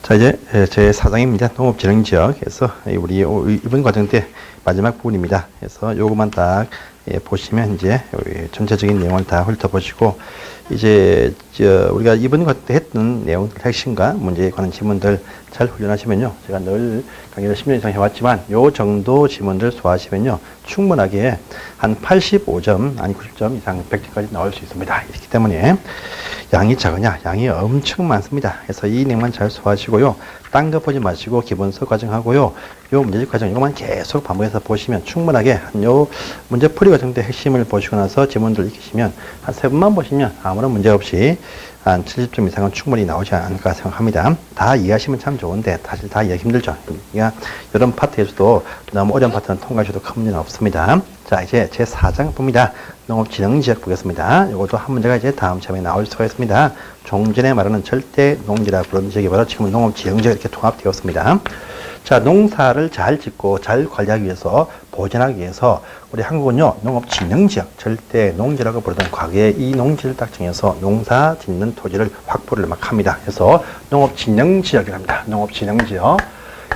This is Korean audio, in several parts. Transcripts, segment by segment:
자, 이제 제 4장입니다. 농업진흥지역에서 우리 이번 과정 때 마지막 부분입니다. 그래서 요것만 딱 보시면 이제 전체적인 내용을 다 훑어보시고, 이제 우리가 이번 과정 때 했던 내용들 핵심과 문제에 관한 지문들 잘 훈련하시면요, 제가 늘 강의를 10년 이상 해왔지만 요 정도 지문들 소화하시면요 충분하게 한 85점 아니 90점 이상 100점까지 나올 수 있습니다. 이렇기 때문에 양이 작으냐? 양이 엄청 많습니다. 그래서 이 내용만 잘 소화하시고요. 딴 거 보지 마시고 기본서 과정하고요. 요 문제집 과정 이것만 계속 반복해서 보시면 충분하게 요 문제 풀이 과정 때 핵심을 보시고 나서 지문들 익히시면 한 3번만 보시면 아무런 문제 없이 한 70점 이상은 충분히 나오지 않을까 생각합니다. 다 이해하시면 참 좋은데 사실 다 이해하기 힘들죠. 그러니까 이런 파트에서도 너무 어려운 파트는 통과하셔도 큰 문제는 없습니다. 자, 이제 제 4장 봅니다. 농업진흥지역 보겠습니다. 이것도 한 문제가 이제 다음 시험에 나올 수가 있습니다. 종전에 말하는 절대 농지라 부르는 지역이 바로 지금 농업지형지역 이렇게 통합되었습니다. 자, 농사를 잘 짓고 잘 관리하기 위해서, 보존하기 위해서 우리 한국은요 농업진흥지역, 절대 농지라고 부르던 과거에 이 농지를 딱 정해서 농사 짓는 토지를 확보를 막 합니다. 그래서 농업진흥지역이라고 합니다. 농업진흥지역.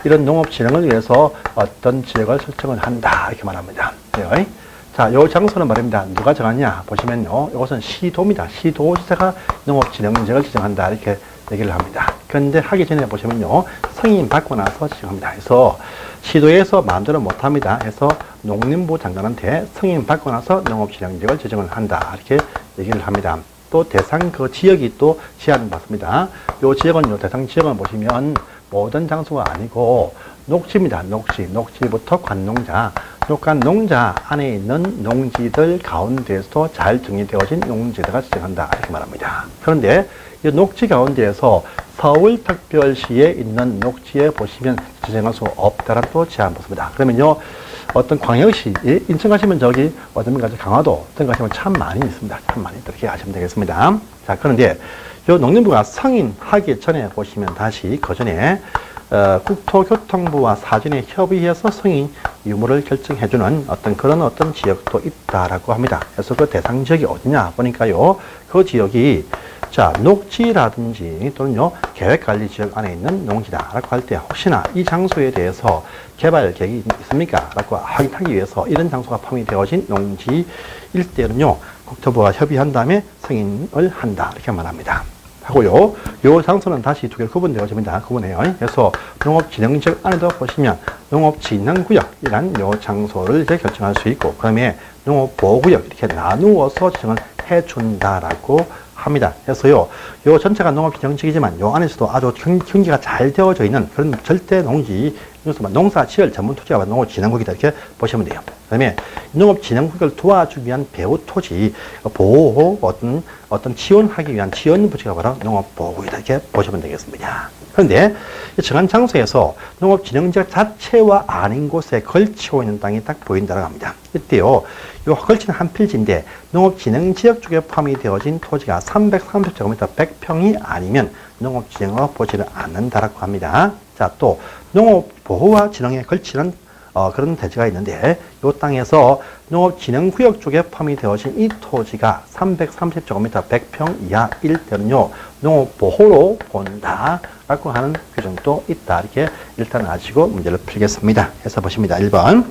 이런 농업진흥을 위해서 어떤 지역을 설정을 한다 이렇게 말합니다. 네. 자, 요 장소는 말입니다. 누가 정하냐 보시면요, 이것은 시도입니다. 시도지사가 농업진흥지역을 지정한다 이렇게 얘기를 합니다. 그런데 하기 전에 보시면요, 승인 받고 나서 지정합니다. 그래서 시도에서 마음대로 못합니다. 해서 농림부 장관한테 승인 받고 나서 농업진흥지역을 지정을 한다 이렇게 얘기를 합니다. 또 대상 그 지역이 또 제한을 받습니다. 요 지역은 요 대상 지역을 보시면 모든 장소가 아니고 녹지입니다. 녹지부터 관농자, 녹간농자 안에 있는 농지들 가운데에서도 잘 정의되어진 농지대가 지정한다 이렇게 말합니다. 그런데 이 녹지 가운데에서 서울특별시에 있는 녹지에 보시면 지정할 수 없다라는 또 제한 받습니다. 그러면요, 어떤 광역시, 인천 가시면 저기 어떤 가지 강화도 등 가시면 참 많이 있습니다. 참 많이 이렇게 아시면 되겠습니다. 자, 그런데 요 농림부가 승인하기 전에 보시면 다시 그 전에 국토교통부와 사전에 협의해서 승인 유무를 결정해주는 어떤 지역도 있다라고 합니다. 그래서 그 대상 지역이 어디냐 보니까요, 그 지역이 자, 녹지라든지 또는요 계획관리지역 안에 있는 농지다라고 할 때 혹시나 이 장소에 대해서 개발 계획이 있습니까? 라고 확인하기 위해서 이런 장소가 포함이 되어진 농지일 때는요 국토부와 협의한 다음에 승인을 한다 이렇게 말합니다. 하고요, 요 장소는 다시 두 개로 구분되어집니다. 구분해요. 그래서 농업진흥지역 안에도 보시면 농업진흥구역이란 요 장소를 이제 결정할 수 있고, 그다음에 농업보호구역 이렇게 나누어서 지정을 해준다라고 합니다. 그래서요, 요 전체가 농업진흥지역이지만 요 안에서도 아주 경계가 잘 되어져 있는 그런 절대 농지, 농사 지을 전문 토지가 농업진흥구역이다 이렇게 보시면 돼요. 그 다음에 농업진흥구역을 도와주기 위한 배후 토지, 보호, 어떤 지원하기 위한 지원 부지가 바로 농업보호구역이다 이렇게 보시면 되겠습니다. 그런데 정한 장소에서 농업진흥지역 자체와 아닌 곳에 걸치고 있는 땅이 딱 보인다고 합니다. 이때요, 요 걸치는 한 필지인데 농업진흥지역 쪽에 포함이 되어진 토지가 330제곱미터 100평이 아니면 농업진흥을 보지를 않는다라고 합니다. 자, 또 농업보호와 진흥에 걸치는 그런 대지가 있는데 이 땅에서 농업진흥구역 쪽에 포함이 되어진 이 토지가 330제곱미터 100평 이하일 때는요 농업보호로 본다라고 하는 규정도 있다 이렇게 일단 아시고 문제를 풀겠습니다. 해서 보십니다. 1번.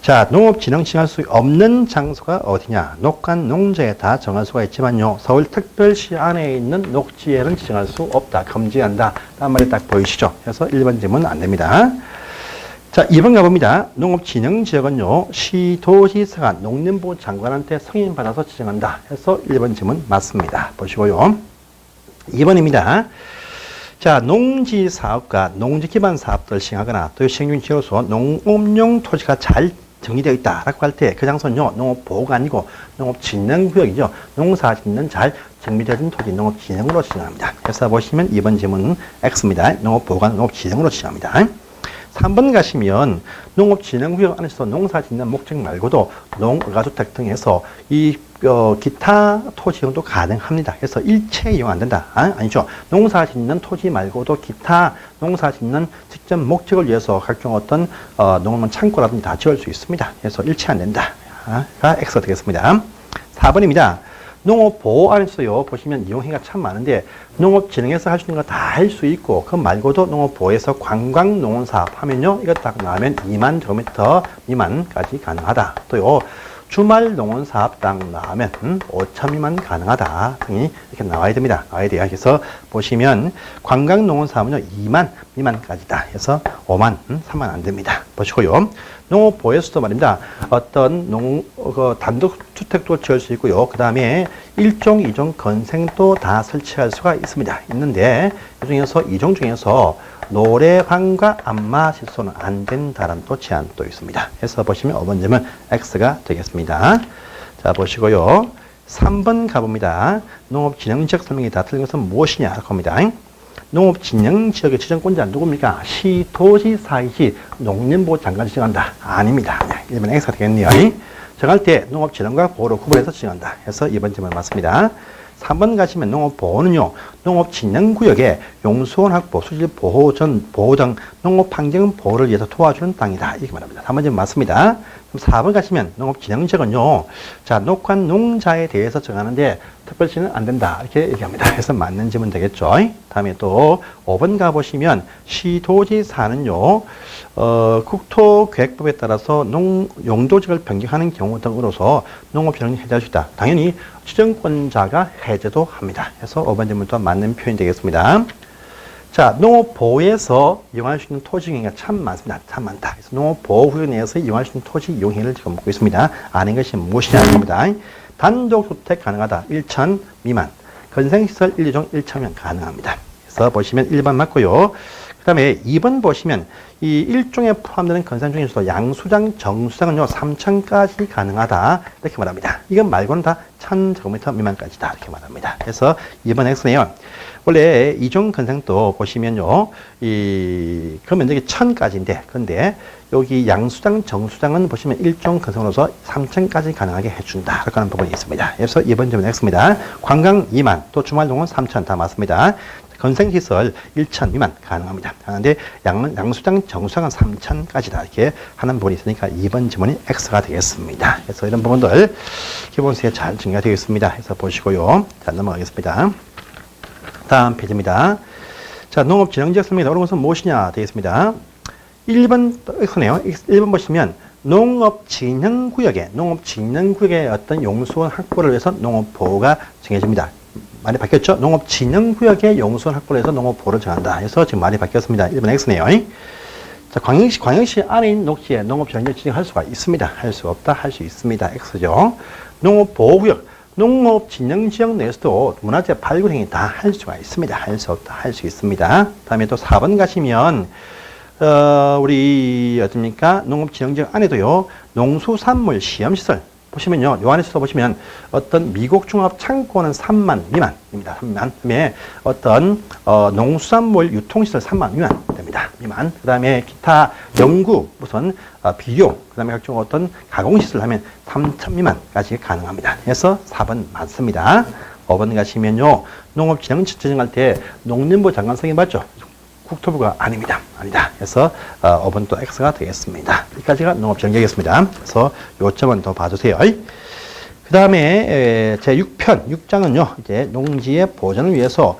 자, 농업진흥 지정할 수 없는 장소가 어디냐? 녹간 농지에 다 정할 수가 있지만요 서울특별시 안에 있는 녹지에는 지정할 수 없다, 금지한다 라는 말이 딱 보이시죠? 그래서 1번 질문 안 됩니다. 자, 2번 가봅니다. 농업진흥지역은요 시도지사가 농림부 장관한테 승인받아서 지정한다 해서 1번 질문 맞습니다. 보시고요. 2번입니다. 자, 농지사업과 농지기반 사업들을 시행하거나 또 시행중지로서 농업용 토지가 잘 정리되어 있다라고 할 때 그 장소는요 농업보호가 아니고 농업진흥구역이죠. 농사 짓는 잘 정비되어진 토지 농업진흥으로 지정합니다. 그래서 보시면 2번 질문은 X입니다. 농업보호가 농업진흥으로 지정합니다. 3번 가시면 농업진흥구역 안에서 농사 짓는 목적 말고도 농가주택 등에서 이 기타 토지 이용도 가능합니다. 그래서 일체 이용 안 된다. 아니죠. 농사 짓는 토지 말고도 기타 농사 짓는 직접 목적을 위해서 각종 어떤 농업용 창고라든지 다 지을 수 있습니다. 그래서 일체 안 된다. 가 X가 되겠습니다. 4번입니다. 농업보호 안에서요, 보시면 이용행위가 참 많은데, 농업진흥에서 할 수 있는 거 다 할 수 있고, 그 말고도 농업보호에서 관광농원사업 하면요, 이거 딱 나오면 2만 제곱미터 미만까지 가능하다. 또요, 주말 농원 사업 딱 나오면 5천 미만 가능하다 등이 이렇게 나와야 됩니다. 나와야 돼요. 그래서 보시면 관광 농원 사업은요 2만 미만까지다. 해서 5만, 3만 안 됩니다. 보시고요. 농업보호에서도 말입니다. 어떤 단독 주택도 지을 수 있고요. 그 다음에 1종, 2종 건생도 다 설치할 수가 있습니다. 있는데 이 중에서 2종 중에서 노래방과 안마 시설은 안 된다는 또 제한도 있습니다. 해서 보시면 5번 점은 X가 되겠습니다. 자, 보시고요. 3번 가봅니다. 농업진흥지역 설명이다. 틀린 것은 무엇이냐? 겁니다. 농업진흥지역의 지정권자는 누굽니까? 시, 도시, 사이시, 농림부 장관이 지정한다. 아닙니다. 1번 X가 되겠네요. 정할 때 농업진흥과 보호를 구분해서 지정한다. 해서 2번 점은 맞습니다. 3번 가시면 농업보호는요, 농업진흥구역에 용수원 확보, 수질 보호 등 농업환경 보호를 위해서 도와주는 땅이다. 이렇게 말합니다. 3번 점 맞습니다. 그럼 4번 가시면 농업진흥지역은요, 자, 녹환 농자에 대해서 정하는데 특별시는 안 된다. 이렇게 얘기합니다. 그래서 맞는 질문 되겠죠. 다음에 또 5번 가보시면 시도지사는요, 국토계획법에 따라서 용도지역을 변경하는 경우 등으로서 농업진흥이 해제할 수 있다. 당연히 지정권자가 해제도 합니다. 그래서 5번 질문도 맞는 표현이 되겠습니다. 자, 농업보호에서 이용할 수 있는 토지 이용행위가 참 많습니다. 참 많다. 그래서 농업보호구역 내에서 이용할 수 있는 토지 이용행위를 지금 묻고 있습니다. 아닌 것이 무엇이냐 합니다. 단독주택 가능하다. 1천 미만. 건생시설 1, 2종 1천면 가능합니다. 그래서 보시면 1번 맞고요. 그 다음에 2번 보시면 이 1종에 포함되는 건설 중에서도 양수장, 정수장은요 3천까지 가능하다 이렇게 말합니다. 이건 말고는 다 1000제곱미터 미만까지다 이렇게 말합니다. 그래서 2번 X네요. 원래 2종 건설도 보시면요 그 면적이 1000까지인데 근데 여기 양수장, 정수장은 보시면 1종 건설로서 3천까지 가능하게 해준다 이렇게 하는 부분이 있습니다. 그래서 2번 점은 X입니다. 관광 2만 또 주말농원 3천 다 맞습니다. 건생시설 1천 미만 가능합니다. 하는데 양수장, 정수장은 3천까지다 이렇게 하는 부분이 있으니까 2번 지문이 X가 되겠습니다. 그래서 이런 부분들 기본수에 잘 정리가 되겠습니다. 해서 보시고요. 자, 넘어가겠습니다. 다음 페이지입니다. 자, 농업진흥지역 설명이다. 어려운 것은 무엇이냐 되겠습니다. 1번 X네요. 1번 보시면 농업진흥구역에 어떤 용수원 확보를 위해서 농업보호가 정해집니다. 말이 바뀌었죠? 농업진흥구역의 용수원 확보를 해서 농업보호를 정한다. 해서 지금 말이 바뀌었습니다. 1번 X네요. 자, 광역시 안에 있는 녹지에 농업진흥지역 지정할 수가 있습니다. 할 수 없다, 할 수 있습니다. X죠. 농업보호구역, 농업진흥지역 내에서도 문화재 발굴행위 다 할 수가 있습니다. 할 수 없다, 할 수 있습니다. 다음에 또 4번 가시면 우리 어떻습니까? 농업진흥지역 안에도요 농수산물 시험시설 보시면요, 요 안에서 보시면 어떤 미국 종합 창고는 3만 미만입니다. 3만. 그다음에 어떤 농수산물 유통시설 3만 미만 됩니다. 미만. 그다음에 기타 연구 무슨 비료, 그다음에 각종 어떤 가공시설 하면 3천 미만까지 가능합니다. 그래서 4번 맞습니다. 5번 가시면요, 농업진흥지역 지정할 때 농림부 장관성이 맞죠? 국토부가 아닙니다. 아니다. 그래서 5번 또 X가 되겠습니다. 여기까지가 농업진흥지역이었습니다. 그래서 요점은 더 봐주세요. 그 다음에 제 6편, 6장은요, 이제 농지의 보존을 위해서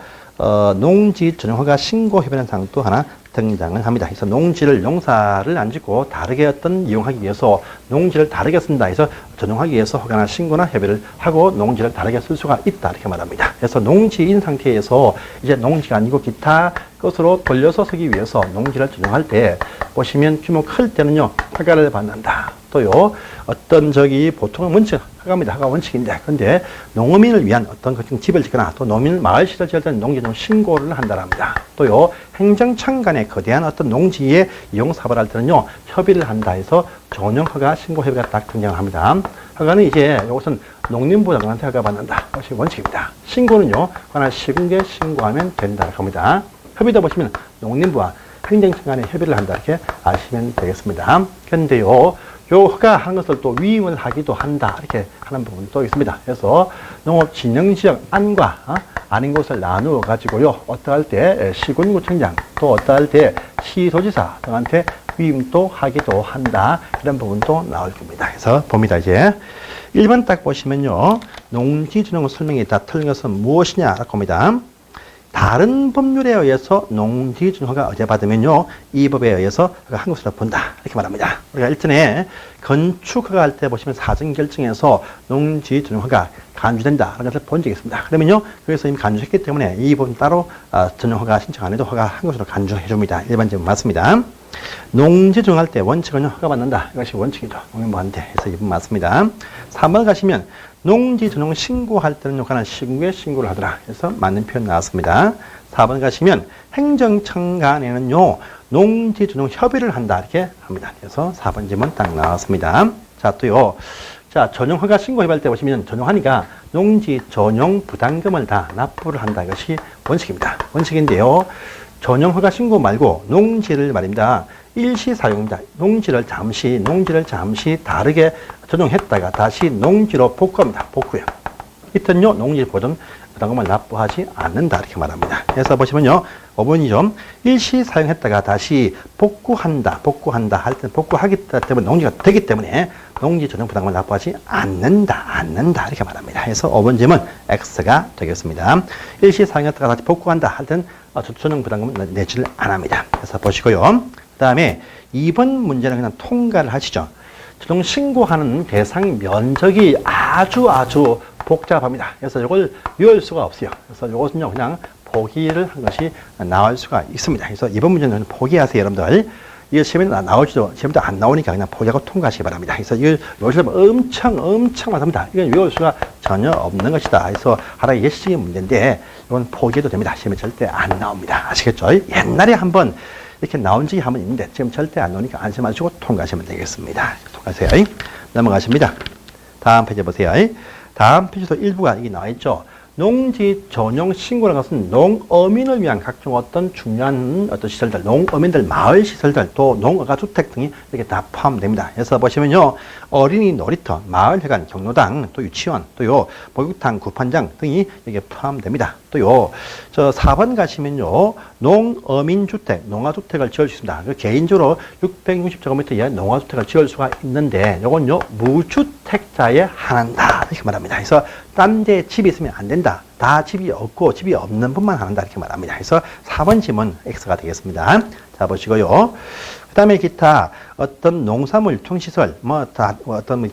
농지 전용허가 신고 협의라는 사항도 하나 등장을 합니다. 그래서 농사를 안 짓고 다르게 어떤 이용하기 위해서 농지를 다르게 쓴다 해서 전용하기 위해서 허가나 신고나 협의를 하고 농지를 다르게 쓸 수가 있다 이렇게 말합니다. 그래서 농지인 상태에서 이제 농지가 아니고 기타 것으로 돌려서 쓰기 위해서 농지를 전용할 때 보시면 규모 클 때는요 허가를 받는다. 또요 어떤 보통은 원칙 허가입니다. 허가 원칙인데 근데 농어민을 위한 어떤 집을 짓거나 또 농민 마을 시설 지을 때는 농지는 신고를 한다랍니다. 또요 행정청 간의 거대한 어떤 농지의 이용 사업을 할 때는요 협의를 한다 해서 전용 허가 신고 협의가 딱 등장을 합니다. 허가는 이제 이것은 농림부 장관한테 허가 받는다. 이것이 원칙입니다. 신고는요 관할 시군에 신고하면 된다 합니다. 협의도 보시면 농림부와 행정청 간에 협의를 한다 이렇게 아시면 되겠습니다. 그런데요 요 허가한 것을 또 위임을 하기도 한다 이렇게 하는 부분도 있습니다. 그래서 농업진흥지역 안과 아닌 곳을 나누어 가지고요 어떠할 때 시군구청장 또 어떠할 때 시도지사 등한테 위임도 하기도 한다 이런 부분도 나올 겁니다. 그래서 봅니다. 이제 1번 딱 보시면요. 농지 전용 설명이 다 틀린 것은 무엇이냐라고 합니다. 다른 법률에 의해서 농지 전용허가 의제받으면요. 이 법에 의해서 한 것으로 본다. 이렇게 말합니다. 우리가 일전에 건축허가 할 때 보시면 사전결정에서 농지 전용허가 간주된다. 라는 것을 본 적이 있습니다. 그러면요. 여기서 이미 간주했기 때문에 이 법 따로 전용허가 신청 안 해도 허가 한 것으로 간주해 줍니다. 일반적으로 맞습니다. 농지 전용할 때 원칙은 허가받는다. 이것이 원칙이죠. 농민부한테. 그래서 이번 맞습니다. 3번 가시면 농지 전용 신고할 때는 관한 신고에 신고를 하더라. 그래서 맞는 표현 나왔습니다. 4번 가시면 행정청 간에는요, 농지 전용 협의를 한다. 이렇게 합니다. 그래서 4번 질문 딱 나왔습니다. 자, 또요. 자, 전용 허가 신고할 때 보시면 전용하니까 농지 전용 부담금을 다 납부를 한다. 이것이 원칙입니다. 원칙인데요. 전용 허가 신고 말고 농지를 말입니다. 일시 사용입니다. 농지를 잠시 다르게 전용했다가 다시 농지로 복구합니다. 복구요. 이때는요, 농지 보존 부담금을 납부하지 않는다. 이렇게 말합니다. 그래서 보시면요, 5번이죠. 일시 사용했다가 다시 복구한다 할 때는 복구하기 때문에 농지가 되기 때문에 농지 전용 부담금을 납부하지 않는다. 이렇게 말합니다. 그래서 5번 질문 X가 되겠습니다. 일시 사용했다가 다시 복구한다 할 때는 전용 부담금을 내지를 안 합니다. 그래서 보시고요. 그 다음에 2번 문제는 그냥 통과를 하시죠. 전용 신고하는 대상 면적이 아주 복잡합니다. 그래서 이걸 외울 수가 없어요. 그래서 이것은요, 그냥 포기를 한 것이 나올 수가 있습니다. 그래서 이번 문제는 포기하세요, 여러분들. 이거 시험에 나올지도, 시험도 안 나오니까 그냥 포기하고 통과하시기 바랍니다. 그래서 이거 요즘 엄청 많습니다. 이건 외울 수가 전혀 없는 것이다. 그래서 하나의 예시적인 문제인데, 이건 포기해도 됩니다. 시험에 절대 안 나옵니다. 아시겠죠? 옛날에 한번 이렇게 나온 적이 한번 있는데, 지금 절대 안 나오니까 안심하시고 통과하시면 되겠습니다. 통과하세요. 넘어가십니다. 다음 페이지 보세요. 다음 페이지도 일부가 이게 나와 있죠. 농지 전용 신고라는 것은 농어민을 위한 각종 어떤 중요한 어떤 시설들, 농어민들 마을 시설들, 또 농어가 주택 등이 이렇게 다 포함됩니다. 그래서 보시면요, 어린이 놀이터, 마을회관, 경로당, 또 유치원, 또요 목욕탕, 구판장 등이 여기에 포함됩니다. 또요, 저 4번 가시면요, 농어민주택, 농아주택을 지을 수 있습니다. 개인적으로 660제곱미터 이하의 농아주택을 지을 수가 있는데, 요건요 무주택자에 한한다 이렇게 말합니다. 그래서 딴 데 집이 있으면 안 된다. 다 집이 없고 집이 없는 분만 한다 이렇게 말합니다. 그래서 4번 질문 X가 되겠습니다. 자, 보시고요. 그 다음에 기타 어떤 농산물 유통시설 어떤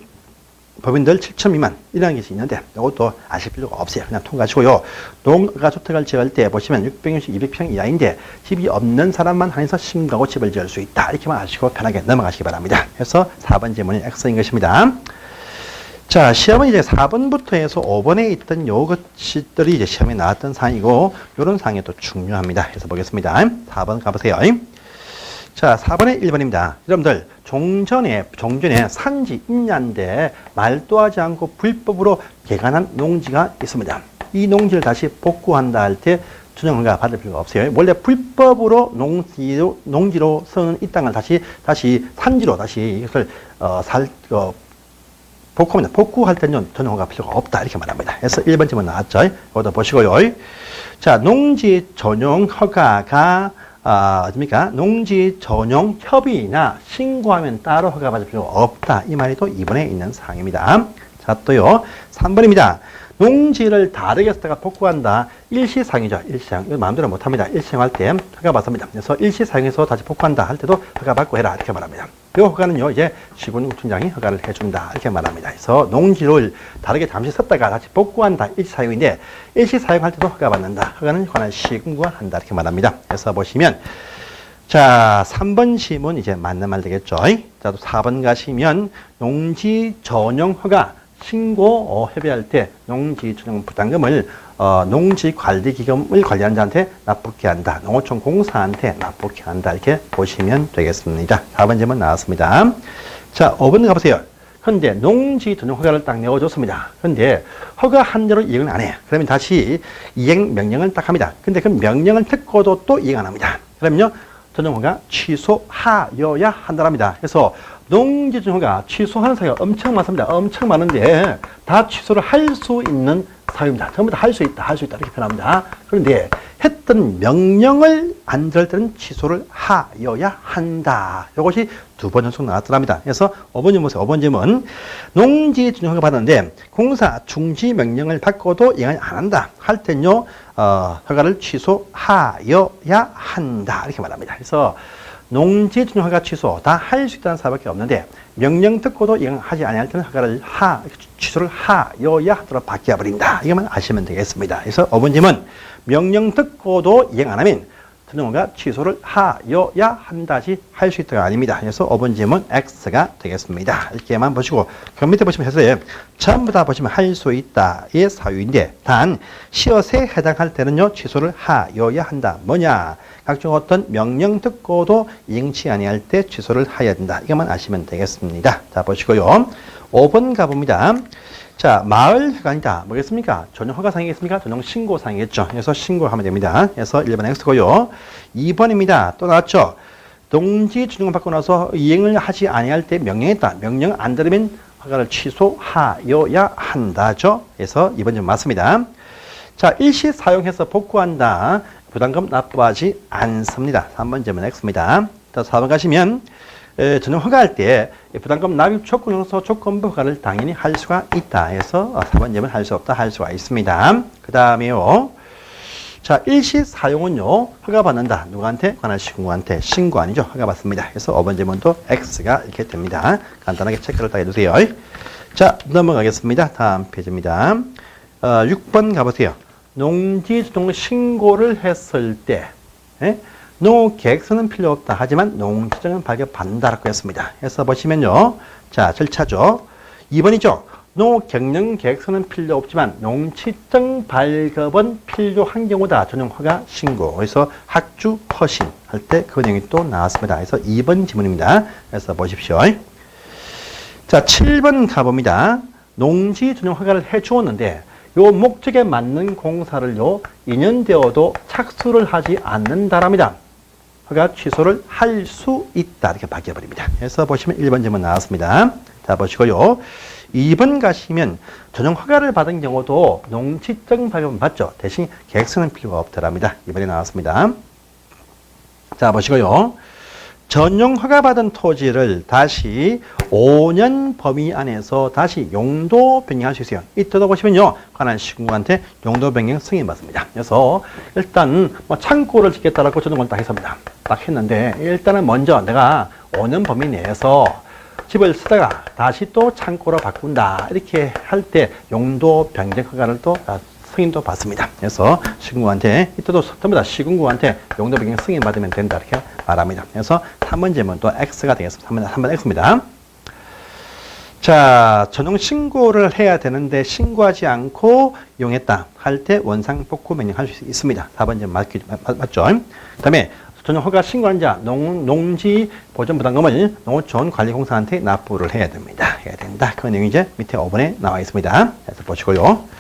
법인들 7천 미만 이런 것이 있는데 이것도 아실 필요가 없어요. 그냥 통과하시고요. 농가주택을 지을 때 보시면 660, 200평 이하인데 집이 없는 사람만 한해서 신고하고 집을 지을 수 있다. 이렇게만 아시고 편하게 넘어가시기 바랍니다. 그래서 4번 질문이 X인 것입니다. 자, 시험은 이제 4번부터 해서 5번에 있던 요것들이 이제 시험에 나왔던 사항이고, 요런 사항이 또 중요합니다. 그래서 보겠습니다. 4번 가보세요. 자, 4번에 1번입니다. 여러분들, 종전에 산지 임야인데 말도 하지 않고 불법으로 개간한 농지가 있습니다. 이 농지를 다시 복구한다 할 때 전용허가 받을 필요가 없어요. 원래 불법으로 농지로 쓰는 이 땅을 다시 산지로 다시 이것을 복구합니다. 복구할 때는 전용허가 필요가 없다. 이렇게 말합니다. 그래서 1번 질문 나왔죠. 이것도 보시고요. 자, 농지 전용 허가가, 어딥니까? 농지 전용 협의나 신고하면 따로 허가 받을 필요가 없다. 이 말이 또 2번에 있는 사항입니다. 자, 또요. 3번입니다. 농지를 다르게 쓰다가 복구한다. 일시사용이죠. 일시사용. 이거 마음대로 못합니다. 일시사용할 때 허가 받습니다. 그래서 일시사용해서 다시 복구한다 할 때도 허가 받고 해라. 이렇게 말합니다. 이 허가는요, 이제 시군구청장이 허가를 해준다. 이렇게 말합니다. 그래서 농지를 다르게 잠시 썼다가 다시 복구한다. 일시사용인데, 일시사용할 때도 허가 받는다. 허가는 관할 시군구가 한다. 이렇게 말합니다. 그래서 보시면, 자, 3번 시문 이제 맞는 말 되겠죠. 자, 또 4번 가시면, 농지 전용 허가 신고 협의할 때 농지 전용 부담금을 농지관리기금을 관리하는 자한테 납부케 한다. 농어촌 공사한테 납부케 한다. 이렇게 보시면 되겠습니다. 4번 질문 나왔습니다. 자, 5번 가보세요. 그런데 농지 전용 허가를 딱 내어줬습니다. 그런데 허가한 대로 이행을 안 해. 그러면 다시 이행 명령을 딱 합니다. 근데 그 명령을 듣고도 또 이행 안 합니다. 그러면요, 전용 허가 취소하여야 한다랍니다. 그래서 농지 전용 허가 취소하는 사유가 엄청 많습니다. 엄청 많은데 다 취소를 할 수 있는 사유입니다. 전부 다 할 수 있다, 할 수 있다 이렇게 표현합니다. 그런데 했던 명령을 안 들을 때는 취소를 하여야 한다. 이것이 두 번 연속 나왔더랍니다. 그래서 5번 질문 보세요. 5번 질문. 농지 준용허가 받았는데 공사 중지 명령을 받고도 이행을 안 한다. 할 때는요, 허가를 취소하여야 한다. 이렇게 말합니다. 그래서 농지 준용허가 취소 다 할 수 있다는 사밖에 없는데 명령 듣고도 이행하지 아니할 때는 허가를 취소를 하여야 하도록 바뀌어버린다. 이것만 아시면 되겠습니다. 그래서 5번 질문. 명령 듣고도 이행 안 하면 준용허가 취소를 하여야 한다시 할 수 있다가 아닙니다. 그래서 5번 질문 X가 되겠습니다. 이렇게만 보시고 그 밑에 보시면 해서요. 전부 다 보시면 할 수 있다의 사유인데 단 시옷에 해당할 때는요. 취소를 하여야 한다. 뭐냐? 각종 어떤 명령 듣고도 이행치 아니할 때 취소를 하여야 된다. 이것만 아시면 되겠습니다. 자 보시고요. 5번 가봅니다. 자, 마을 회관이다. 뭐겠습니까? 전용 허가상이겠습니까? 전용 신고상이겠죠. 그래서 신고하면 됩니다. 그래서 1번 X고요. 2번입니다. 또 나왔죠. 농지 준용을 받고 나서 이행을 하지 아니할 때 명령했다. 명령 안 들으면 허가를 취소하여야 한다죠. 그래서 2번 좀 맞습니다. 자, 일시 사용해서 복구한다. 부담금 납부하지 않습니다. 3번 질문 X입니다. 또 4번 가시면 전용 허가할 때 부담금 납입 조건으로서 조건부 허가를 당연히 할 수가 있다 해서 4번 질문 할 수 없다 할 수가 있습니다. 그 다음에요. 자, 일시 사용은요. 허가 받는다. 누구한테? 관할 신고한테. 신고 아니죠. 허가 받습니다. 그래서 5번 질문도 X가 이렇게 됩니다. 간단하게 체크를 딱 해주세요. 자, 넘어가겠습니다. 다음 페이지입니다. 6번 가보세요. 농지 주동 신고를 했을 때 농계획서는 필요 없다. 하지만 농지정은 발급받는다라고 했습니다. 그래서 보시면요. 자, 절차죠. 2번이죠. 농경영계획서는 필요 없지만 농지정 발급은 필요한 경우다. 전용 허가 신고. 그래서 학주 허신 할 때 그 내용이 또 나왔습니다. 그래서 2번 지문입니다. 그래서 보십시오. 자, 7번 가봅니다. 농지 전용 허가를 해 주었는데 요 목적에 맞는 공사를요 2년 되어도 착수를 하지 않는다랍니다. 허가 취소를 할 수 있다. 이렇게 바뀌어버립니다. 그래서 보시면 1번 질문 나왔습니다. 자, 보시고요. 2번 가시면 전용 허가를 받은 경우도 농지정 발급은 받죠. 대신 계획서는 필요가 없더랍니다. 2번에 나왔습니다. 자, 보시고요. 전용 허가받은 토지를 다시 5년 범위 안에서 다시 용도 변경할 수 있어요. 이때도 보시면요. 관할 시군구한테 용도 변경 승인받습니다. 그래서 일단 뭐 창고를 짓겠다라고 전용을 딱 했습니다. 딱 했는데 일단은 먼저 내가 5년 범위 내에서 집을 쓰다가 다시 또 창고로 바꾼다. 이렇게 할 때 용도 변경 허가를 또 승인도 받습니다. 그래서 시군구한테 이때도 전부 다 시군구한테 용도 변경 승인 받으면 된다 이렇게 말합니다. 그래서 3번 질문 또 X가 되겠습니다. 3번 X입니다. 자, 전용 신고를 해야 되는데 신고하지 않고 이용했다 할 때 원상 복구 명령할 수 있습니다. 4번 질문 맞죠? 그 다음에 전용 허가 신고한 자 농지 보존 부담금을 농어촌 관리공사한테 납부를 해야 됩니다. 해야 된다. 그 내용이 이제 밑에 5번에 나와 있습니다. 그래서 보시고요.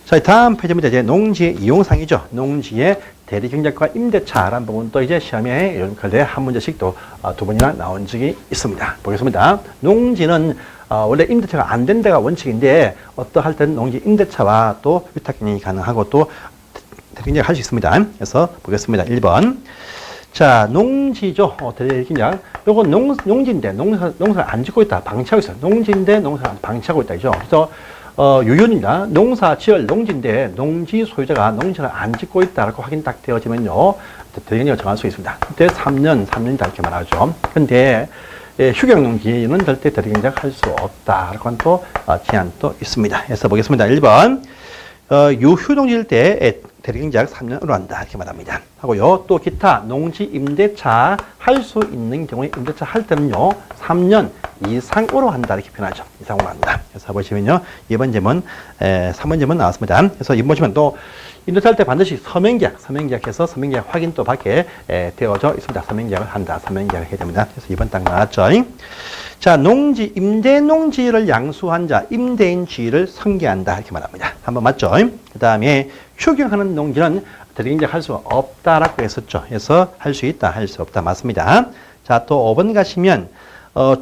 자, 다음 페이지입니다. 이제 농지의 이용상이죠. 농지의 대리경작과 임대차라는 부분도 이제 시험에 이런 걸에 한 문제씩 또 두 번이나 나온 적이 있습니다. 보겠습니다. 농지는 원래 임대차가 안 된 데가 원칙인데 어떠할 때는 농지 임대차와 또 위탁 경영이 가능하고 또 대리경작을 할 수 있습니다. 그래서 보겠습니다. 1번. 자, 농지죠. 대리경작. 요거 농지인데 농사를 안 짓고 있다. 방치하고 있어요. 농지인데 농사를 방치하고 있다. 그죠? 그래서 유효입니다. 농사 지을 농지인데 농지 소유자가 농지를 안 짓고 있다라고 확인 딱 되어지면요. 대리경작을 정할 수 있습니다. 그때 3년이다 이렇게 말하죠. 근데 휴경농지는 절대 대리경작 할 수 없다라고 또 제한도 있습니다. 그래서 보겠습니다. 1번. 유휴농지일 때 대리경작 3년으로 한다 이렇게 말합니다. 하고요. 또 기타 농지 임대차 할 수 있는 경우에 임대차 할 때는요 3년 이상으로 한다 이렇게 표현하죠. 이상으로 한다. 그래서 보시면요 2번 질문, 3번 질문 나왔습니다. 그래서 이번 보시면 또 임대차 할 때 반드시 서명계약해서 서명계약 확인 또 받게 되어져 있습니다. 서명계약을 한다. 서명계약을 해야 됩니다. 그래서 2번 딱 나왔죠. 자, 농지, 임대 농지를 양수한 자, 임대인 지위를 승계한다. 이렇게 말합니다. 한번 맞죠? 그 다음에 휴경하는 농지는 대리경작 할 수 없다라고 했었죠. 그래서 할 수 있다, 할 수 없다. 맞습니다. 자, 또 5번 가시면,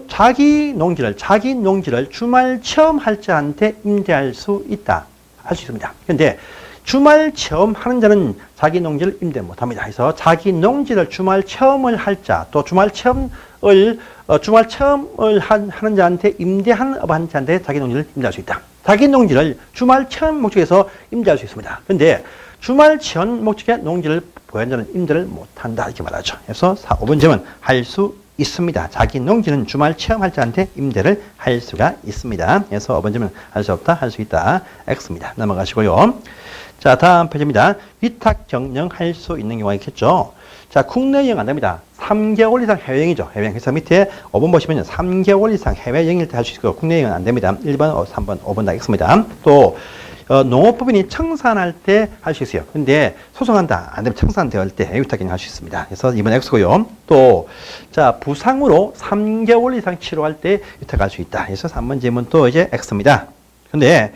자기 농지를 주말 체험할 자한테 임대할 수 있다. 할 수 있습니다. 그런데 주말 체험하는 자는 자기 농지를 임대 못합니다. 그래서 자기 농지를 주말 체험을 할 자, 또 주말 체험을 하는 자한테 임대하는 업한자한테 자기 농지를 임대할 수 있다. 자기 농지를 주말 체험 목적에서 임대할 수 있습니다. 그런데 주말 체험 목적의 농지를 보유한 자는 임대를 못한다 이렇게 말하죠. 그래서 5번째는 할 수 있습니다. 자기 농지는 주말 체험할 자한테 임대를 할 수가 있습니다. 그래서 5번째는 할 수 없다, 할 수 있다. X입니다. 넘어가시고요. 자, 다음 페이지입니다. 위탁 경영 할 수 있는 경우가 있겠죠. 자, 국내 여행 안 됩니다. 3개월 이상 해외여행이죠. 해외여행. 그래서 밑에 5번 보시면 3개월 이상 해외여행일 때 할 수 있고 국내 여행은 안 됩니다. 1번, 3번, 5번 다 X입니다. 또 농업법인이 청산할 때 할 수 있어요. 근데 소송한다 안 되면 청산될 때 위탁 경영 할 수 있습니다. 그래서 2번 X고요. 또 자, 부상으로 3개월 이상 치료할 때 위탁할 수 있다. 그래서 3번 질문 또 이제 X입니다. 근데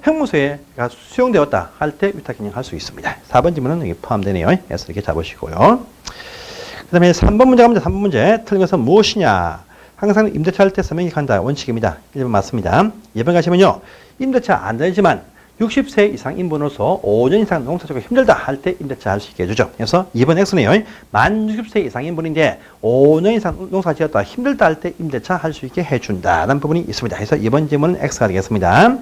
형무소에 수용되었다 할 때 위탁 경영 할 수 있습니다. 4번 질문은 여기 포함되네요. 그래서 이렇게 잡으시고요. 그 다음에 3번 문제 갑니다. 3번 문제. 틀린 것은 무엇이냐? 항상 임대차 할 때 서명이 간다. 원칙입니다. 1번 맞습니다. 2번 가시면요. 임대차 안 되지만 60세 이상 인분으로서 5년 이상 농사짓고 힘들다 할 때 임대차 할 수 있게 해주죠. 그래서 2번 X네요. 만 60세 이상 인분인데 5년 이상 농사 지었다 힘들다 할 때 임대차 할 수 있게 해준다라는 부분이 있습니다. 그래서 2번 질문은 X가 되겠습니다.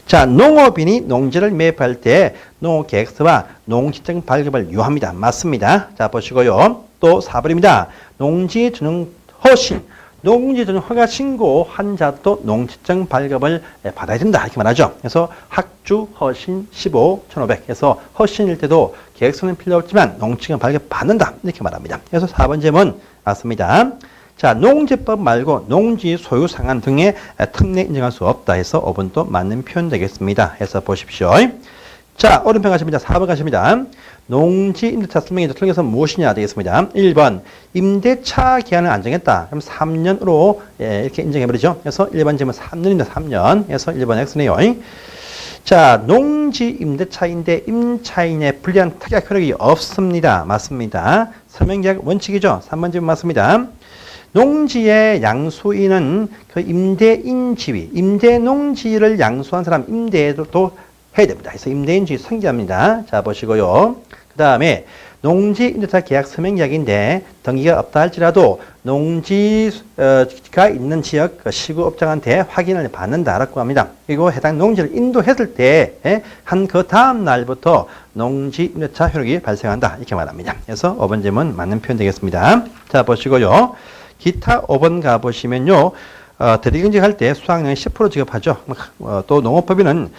자, 농업인이 농지를 매입할 때 농업계획서와 농지증 발급을 요합니다. 맞습니다. 자, 보시고요. 또 4번입니다. 농지 전용 허신. 농지 전용 허가 신고한 자도 농지증 발급을 받아야 된다 이렇게 말하죠. 그래서 학주 허신 15 1,500 해서 허신일 때도 계획서는 필요 없지만 농지증 발급 받는다 이렇게 말합니다. 그래서 4번 질문 맞습니다. 자, 농지법 말고 농지 소유 상한 등의 특례 인정할 수 없다 해서 5번도 맞는 표현 되겠습니다. 해서 보십시오. 자, 오른편 가십니다. 4번 가십니다. 농지 임대차 설명이 틀린 것은 무엇이냐 되겠습니다. 1번 임대차 기한을 안 정했다. 그럼 3년으로 이렇게 인정해버리죠. 그래서 1번 질문 3년입니다. 3년. 그래서 1번 X네요. 자, 농지 임대차인데 임차인의 불리한 특약 효력이 없습니다. 맞습니다. 설명계약 원칙이죠. 3번 질문 맞습니다. 농지의 양수인은 그 임대인 지위, 임대 농지를 양수한 사람 임대도 해야 됩니다. 그래서 임대인 지위 성기합니다. 자, 보시고요. 그 다음에 농지 임대차 계약 서명 계약인데 등기가 없다 할지라도 농지가 있는 지역 시구업장한테 확인을 받는다라고 합니다. 그리고 해당 농지를 인도했을 때 한 그 다음 날부터 농지 임대차 효력이 발생한다 이렇게 말합니다. 그래서 5번 질문 맞는 표현 되겠습니다. 자, 보시고요. 기타 5번 가보시면요. 대리경쟁할 때 수확량의 10% 지급하죠. 또 농업법인은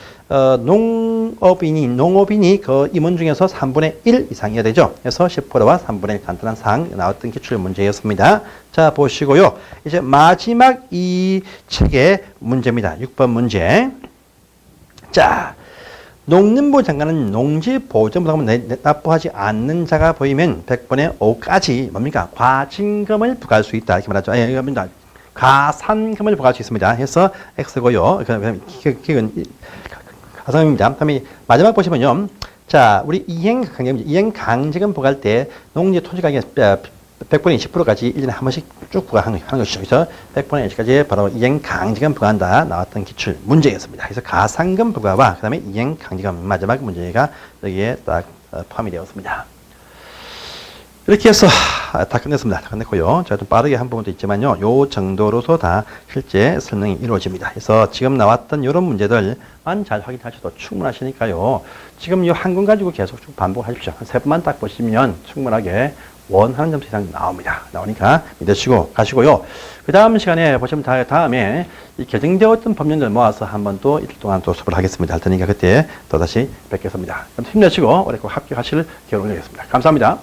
농업인이 그 임원 중에서 3분의 1 이상이어야 되죠. 그래서 10%와 3분의 1 간단한 사항 나왔던 기출 문제였습니다. 자, 보시고요. 이제 마지막 이 책의 문제입니다. 6번 문제. 자, 농림부 장관은 농지보전부담금을 납부하지 않는 자가 보이면 100분의 5까지 뭡니까? 과징금을 부과할 수 있다. 이렇게 말하죠. 이겁니다. 가산금을 부과할 수 있습니다. 해서 X고요. 가산입니다. 다음에 마지막 보시면요. 자, 우리 이행강제금 부과할 때 농지 토지 가격 100분의 20%까지 1년에 한 번씩 쭉 부과하는 것이죠. 그래서 100분의 1까지 바로 이행강제금 부과한다 나왔던 기출 문제였습니다. 그래서 가산금 부과와 그 다음에 이행강제금 마지막 문제가 여기에 딱 포함이 되었습니다. 이렇게 해서 다 끝냈습니다. 다 끝냈고요. 제가 좀 빠르게 한 부분도 있지만요. 요 정도로서 다 실제 설명이 이루어집니다. 그래서 지금 나왔던 이런 문제들만 잘 확인하셔도 충분하시니까요. 지금 이 한 권 가지고 계속 쭉 반복하십시오. 한 3번만 딱 보시면 충분하게 원하는 점수 이상 나옵니다. 나오니까 믿으시고 가시고요. 그 다음 시간에 보시면 다음에 이 개정되었던 법령들 모아서 한번 또 이틀 동안 또 수업을 하겠습니다. 할 테니까 그때 또 다시 뵙겠습니다. 그럼 힘내시고 올해 꼭 합격하실 기회를 올리겠습니다. 감사합니다.